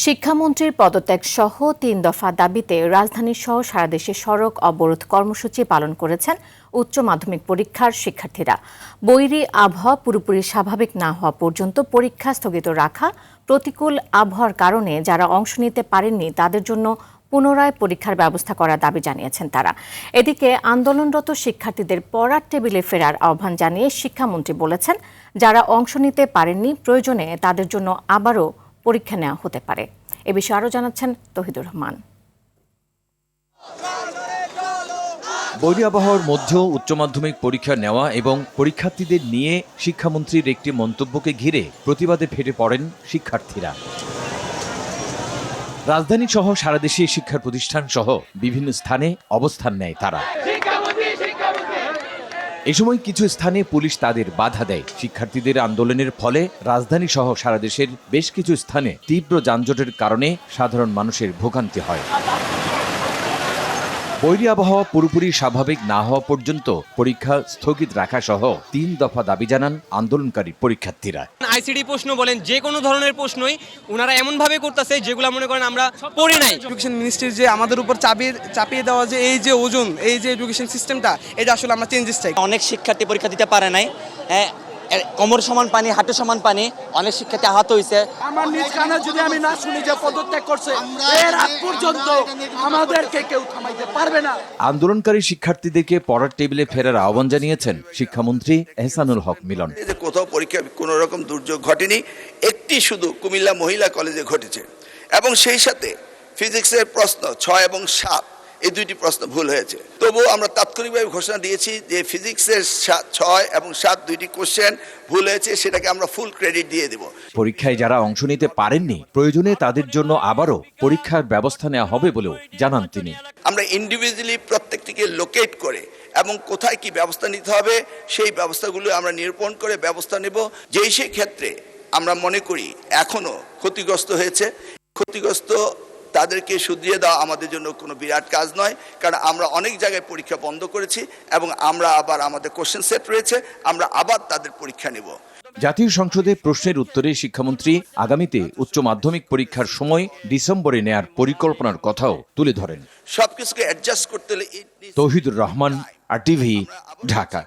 শিক্ষামন্ত্রীর পদত্যাগ সহ ৩ দফা দাবিতে রাজধানী সহ সারা দেশে সড়ক অবরোধ কর্মসূচি পালন করেছেন উচ্চ মাধ্যমিক পরীক্ষার শিক্ষার্থীরা। বৈরী আবহাওয়া পুরোপুরি স্বাভাবিক না হওয়া পর্যন্ত পরীক্ষা স্থগিত রাখা, প্রতিকূল আবহাওয়ার কারণে যারা অংশ নিতে পারেননি তাদের জন্য পুনরায় পরীক্ষার ব্যবস্থা করার দাবি জানিয়েছেন তারা। এদিকে আন্দোলনরত শিক্ষার্থীদের পড়ার টেবিলে ফেরার আহ্বান জানিয়ে শিক্ষামন্ত্রী বলেছেন, যারা অংশ নিতে পারেননি প্রয়োজনে তাদের জন্য আবারও পরীক্ষা নেওয়া হতে পারে। এ বিষয়ে আরও জানাচ্ছেন তৌহিদুর রহমান। বৈরী আবহাওয়ার মধ্যেও উচ্চ মাধ্যমিক পরীক্ষা নেওয়া এবং পরীক্ষার্থীদের নিয়ে শিক্ষামন্ত্রীর একটি মন্তব্যকে ঘিরে প্রতিবাদে ফেটে পড়েন শিক্ষার্থীরা। রাজধানী সহ সারা দেশে শিক্ষা প্রতিষ্ঠান সহ বিভিন্ন স্থানে অবস্থান নেয় তারা। এ সময় কিছু স্থানে পুলিশ তাদের বাধা দেয়। শিক্ষার্থীদের আন্দোলনের ফলে রাজধানী সহ সারা দেশের বেশ কিছু স্থানে তীব্র যানজটের কারণে সাধারণ মানুষের ভোগান্তি হয়। বৈরী আবহাওয়া পুরোপুরি স্বাভাবিক না হওয়া পর্যন্ত পরীক্ষা স্থগিত রাখা সহ ৩ দফা দাবি জানান আন্দোলনকারী পরীক্ষার্থীরা। আইসিডি প্রশ্ন বলেন, যে কোনো ধরনের প্রশ্নই ওনারা এমন ভাবে করতেছে যেগুলো মনে করেন আমরা পড়ি নাই। এডুকেশন মিনিস্ট্রির যে আমাদের উপর চাপিয়ে দেওয়া যে এই যে ওজন, এই যে এডুকেশন সিস্টেমটা, এটা আসলে আমরা চেঞ্জেস চাই। অনেক শিক্ষার্থী পরীক্ষা দিতে পারে নাই, কোমর সমান পানি, হাঁটু সমান পানি, অনেক শিক্ষার্থী আহত হয়েছে। আমার নিজ কানে যদি আমি না শুনি যে পদত্যাগ করছে, এর আগ পর্যন্ত আমাদেরকে কেউ থামাইতে পারবে না। আন্দোলনকারী শিক্ষার্থীদেরকে পড়ার টেবিলে ফেরার আহ্বান জানিয়েছেন শিক্ষামন্ত্রী এহসানুল হক মিলন। যে কোথাও পরীক্ষা কোনো রকম দুর্যোগ ঘটেনি, একটি শুধু কুমিল্লা মহিলা কলেজে ঘটেছে এবং সেই সাথে ফিজিক্সের প্রশ্ন 6 এবং 7 এই দুইটি প্রশ্ন ভুল হয়েছে। তবুও আমরা তাৎক্ষণিকভাবে ঘোষণা দিয়েছি যে ফিজিক্সের 6 এবং 7 দুইটি কোশ্চেন ভুল হয়েছে, সেটাকে আমরা ফুল ক্রেডিট দিয়ে দেব। পরীক্ষায় যারা অংশ নিতে পারেননি প্রয়োজনে তাদের জন্য আবারও পরীক্ষার ব্যবস্থা নেওয়া হবে বলেও জানান তিনি। আমরা ইন্ডিভিজুয়ালি প্রত্যেকটিকে লোকেট করে এবং কোথায় কি ব্যবস্থা নিতে হবে সেই ব্যবস্থাগুলো আমরা নিরূপণ করে ব্যবস্থা নেব। যেই সেই ক্ষেত্রে আমরা মনে করি এখনো ক্ষতিগ্রস্ত হয়েছে, ক্ষতিগ্রস্ত তাদেরকে শুধরিয়ে দেওয়া আমাদের জন্য কোনো বিরাট কাজ নয়, কারণ আমরা অনেক জায়গায় পরীক্ষা বন্ধ করেছি এবং আমরা আবার আমাদের কোশ্চেন সেট রয়েছে, আমরা আবার তাদের পরীক্ষা নেব। জাতীয় সংসদে প্রশ্নের উত্তরে শিক্ষামন্ত্রী আগামীতে উচ্চ মাধ্যমিক পরীক্ষার সময় ডিসেম্বরে নেয়ার পরিকল্পনার কথাও তুলে ধরেন। সবকিছুকে অ্যাডজাস্ট করতে হলে তৌহিদুর রহমান, RTV, ঢাকা।